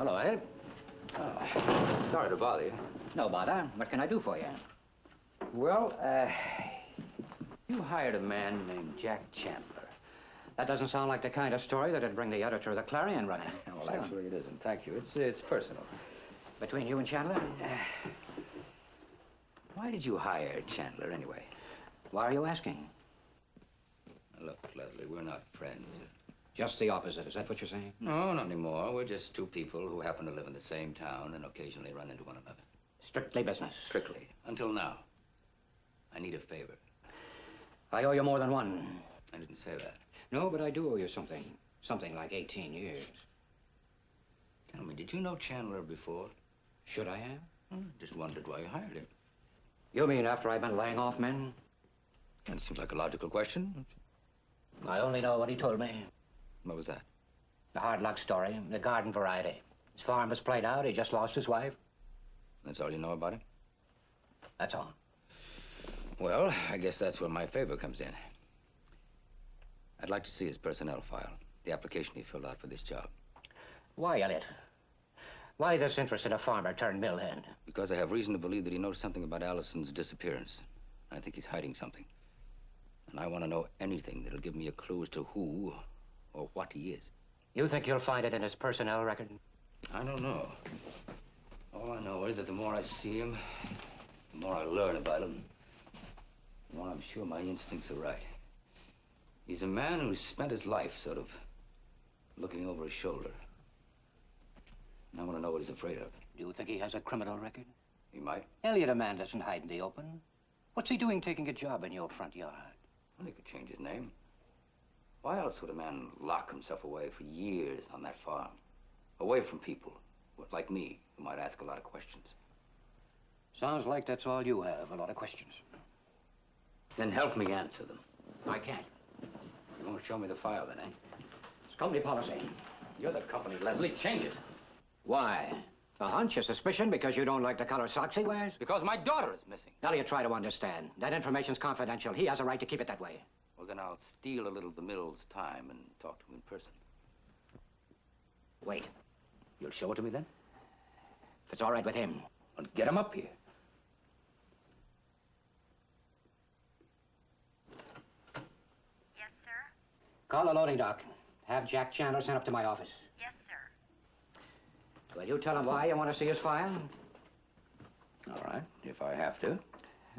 hello, Ed. Oh, sorry to bother you. No bother. What can I do for you? Well, you hired a man named Jack Chandler. That doesn't sound like the kind of story that'd bring the editor of the Clarion running. Well, actually, it isn't. Thank you. It's personal. Between you and Chandler? Why did you hire Chandler, anyway? Why are you asking? Look, Leslie, we're not friends. Just the opposite. Is that what you're saying? No, not anymore. We're just two people who happen to live in the same town and occasionally run into one another. Strictly business. Strictly. Until now. I need a favor. I owe you more than one. I didn't say that. No, but I do owe you something. Something like 18 years. Tell me, did you know Chandler before? Should I have? Just wondered why you hired him. You mean after I've been laying off men? That seems like a logical question. I only know what he told me. What was that? The hard luck story, the garden variety. His farm was played out, he just lost his wife. That's all you know about him? That's all. Well, I guess that's where my favor comes in. I'd like to see his personnel file, the application he filled out for this job. Why, Elliot? Why this interest in a farmer turned mill hand? Because I have reason to believe that he knows something about Allison's disappearance. I think he's hiding something. And I want to know anything that'll give me a clue as to who or what he is. You think you'll find it in his personnel record? I don't know. All I know is that the more I see him, the more I learn about him, the more I'm sure my instincts are right. He's a man who's spent his life sort of looking over his shoulder. And I want to know what he's afraid of. Do you think he has a criminal record? He might. Elliot, a man doesn't hide in the open. What's he doing taking a job in your front yard? Well, he could change his name. Why else would a man lock himself away for years on that farm? Away from people, like me, who might ask a lot of questions. Sounds like that's all you have, a lot of questions. Then help me answer them. I can't. You won't show me the file then, eh? It's company policy. You're the company, Leslie. Change it. Why? A hunch, a suspicion, because you don't like the color socks he wears? Because my daughter is missing. Elliot, try to understand. That information's confidential. He has a right to keep it that way. Well, then I'll steal a little of the Mill's time and talk to him in person. Wait. You'll show it to me then? If it's all right with him. Well, get him up here. Yes, sir? Call the loading dock. Have Jack Chandler sent up to my office. Yes, sir. Will you tell him why you want to see his file? All right, if I have to.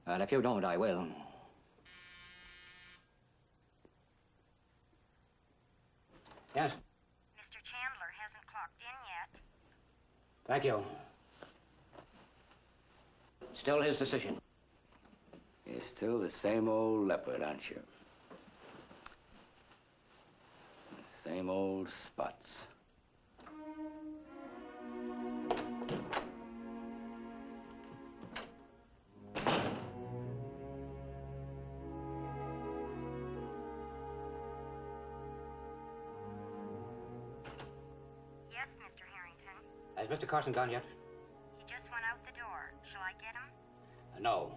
And if you don't, I will. Yes? Mr. Chandler hasn't clocked in yet. Thank you. Still his decision. You're still the same old leopard, aren't you? The same old spots. Yes, Mr. Harrington. Has Mr. Carson gone yet? He just went out the door. Shall I get him? No.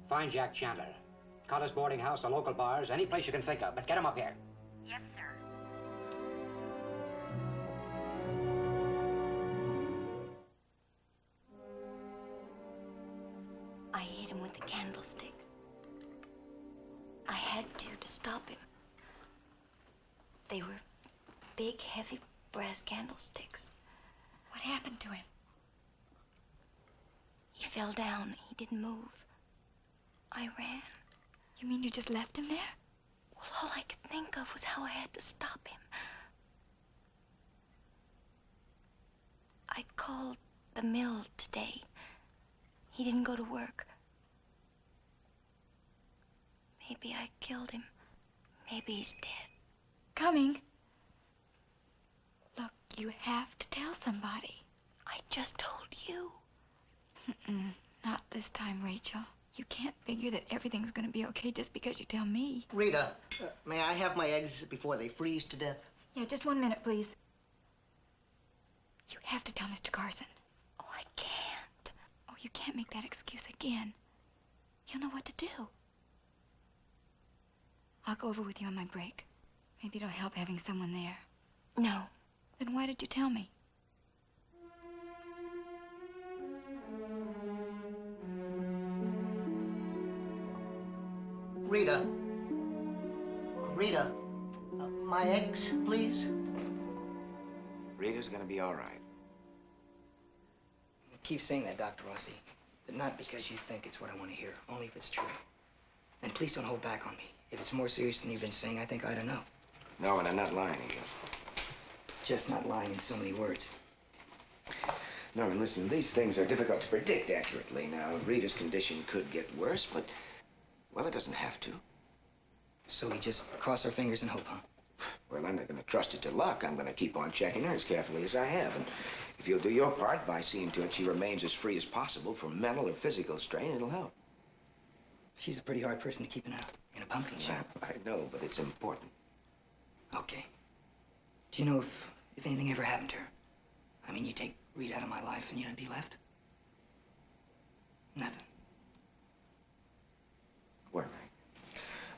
Find Jack Chandler. Cotter's boarding house, the local bars, any place you can think of, but get him up here. Yes, sir. I hit him with a candlestick. I had to stop him. They were big, heavy brass candlesticks. What happened to him? He fell down. He didn't move. I ran. You mean you just left him there? Well, all I could think of was how I had to stop him. I called the mill today. He didn't go to work. Maybe I killed him. Maybe he's dead. Coming. Look, you have to tell somebody. I just told you. Not this time, Rachel. You can't figure that everything's going to be okay just because you tell me. Rita, may I have my eggs before they freeze to death? Yeah, just 1 minute, please. You have to tell Mr. Carson. Oh, I can't. Oh, you can't make that excuse again. He'll know what to do. I'll go over with you on my break. Maybe it'll help having someone there. No. Then why did you tell me? Rita. Rita, my eggs, please. Rita's gonna be all right. Keep saying that, Dr. Rossi, but not because you think it's what I want to hear, only if it's true. And please don't hold back on me. If it's more serious than you've been saying, I think I ought to know. No, and I'm not lying again. Just not lying in so many words. Norman, listen, these things are difficult to predict accurately. Now, Rita's condition could get worse, but, well, it doesn't have to. So we just cross our fingers and hope, huh? Well, I'm not going to trust it to luck. I'm going to keep on checking her as carefully as I have. And if you'll do your part by seeing to it she remains as free as possible from mental or physical strain, it'll help. She's a pretty hard person to keep in a pumpkin shop. I know, but it's important. Okay. Do you know if anything ever happened to her? I mean, you take Rita out of my life and you'd be left? Nothing.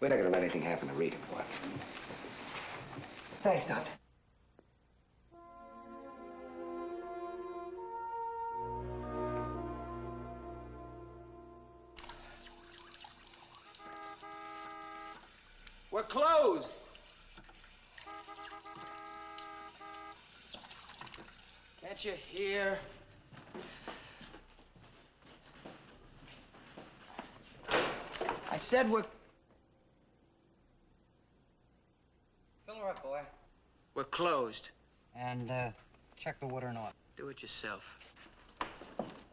We're not going to let anything happen to Rita, boy. Thanks, Doctor. We're closed. Can't you hear? I said we're... Fill her up, boy. We're closed. And, check the water and oil. Do it yourself.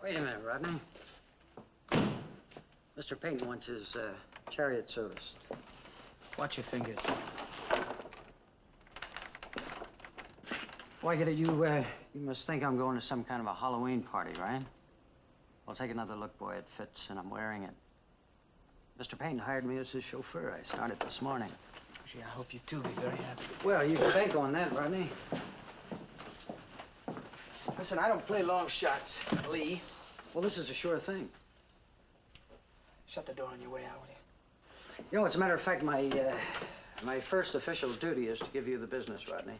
Wait a minute, Rodney. Mr. Peyton wants his, chariot serviced. Watch your fingers. Why, get it, you must think I'm going to some kind of a Halloween party, right? Well, take another look, boy. It fits, and I'm wearing it. Mr. Peyton hired me as his chauffeur. I started this morning. Gee, I hope you two be very happy. Well, you can bank on that, Rodney. Listen, I don't play long shots, Lee. Well, this is a sure thing. Shut the door on your way out, will you? You know, as a matter of fact, my first official duty is to give you the business, Rodney.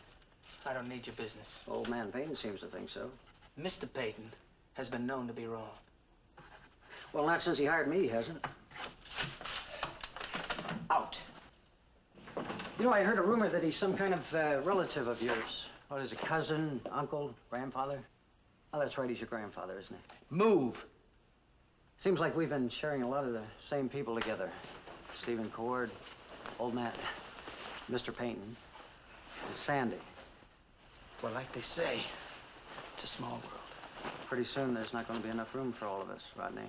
I don't need your business. Old man Peyton seems to think so. Mr. Peyton has been known to be wrong. Well, not since he hired me, he hasn't. Out. You know, I heard a rumor that he's some kind of relative of yours. What is it, cousin, uncle, grandfather? Oh, that's right, he's your grandfather, isn't he? Move. Seems like we've been sharing a lot of the same people together. Stephen Cord, old man, Mr. Peyton, and Sandy. Well, like they say, it's a small world. Pretty soon there's not going to be enough room for all of us, Rodney.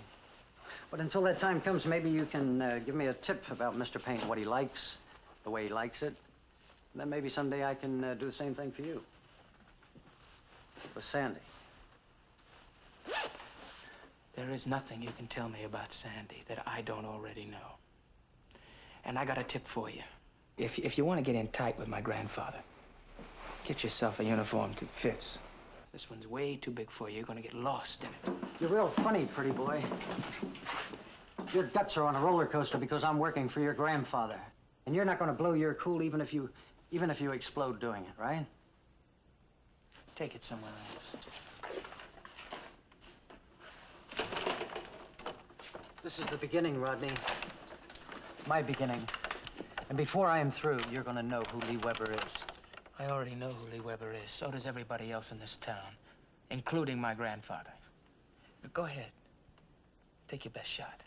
But until that time comes, maybe you can give me a tip about Mr. Peyton, what he likes, the way he likes it. And then maybe someday I can do the same thing for you. With Sandy. There is nothing you can tell me about Sandy that I don't already know. And I got a tip for you. If you want to get in tight with my grandfather, get yourself a uniform that fits. This one's way too big for you. You're going to get lost in it. You're real funny, pretty boy. Your guts are on a roller coaster because I'm working for your grandfather. And you're not going to blow your cool even if you explode doing it, right? Take it somewhere else. This is the beginning, Rodney. My beginning. And before I am through, you're going to know who Lee Weber is. I already know who Lee Weber is. So does everybody else in this town, including my grandfather. But go ahead. Take your best shot.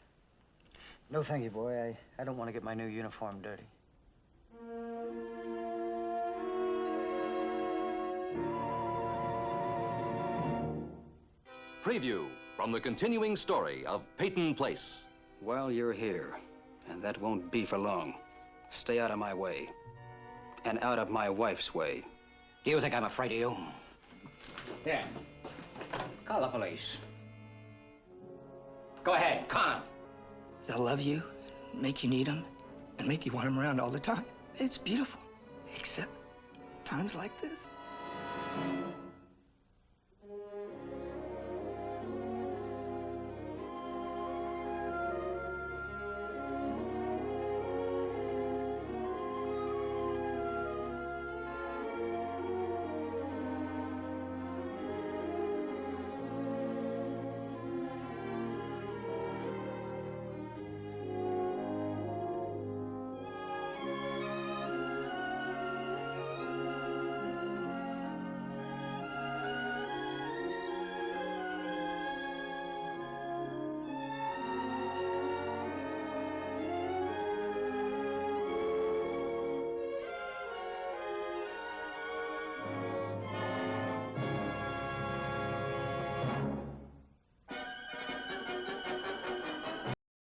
No, thank you, boy. I don't want to get my new uniform dirty. Preview from the continuing story of Peyton Place. Well, you're here, and that won't be for long. Stay out of my way, and out of my wife's way. Do you think I'm afraid of you? Here. Call the police. Go ahead, call 'em. They'll love you, make you need them, and make you want them around all the time. It's beautiful, except times like this.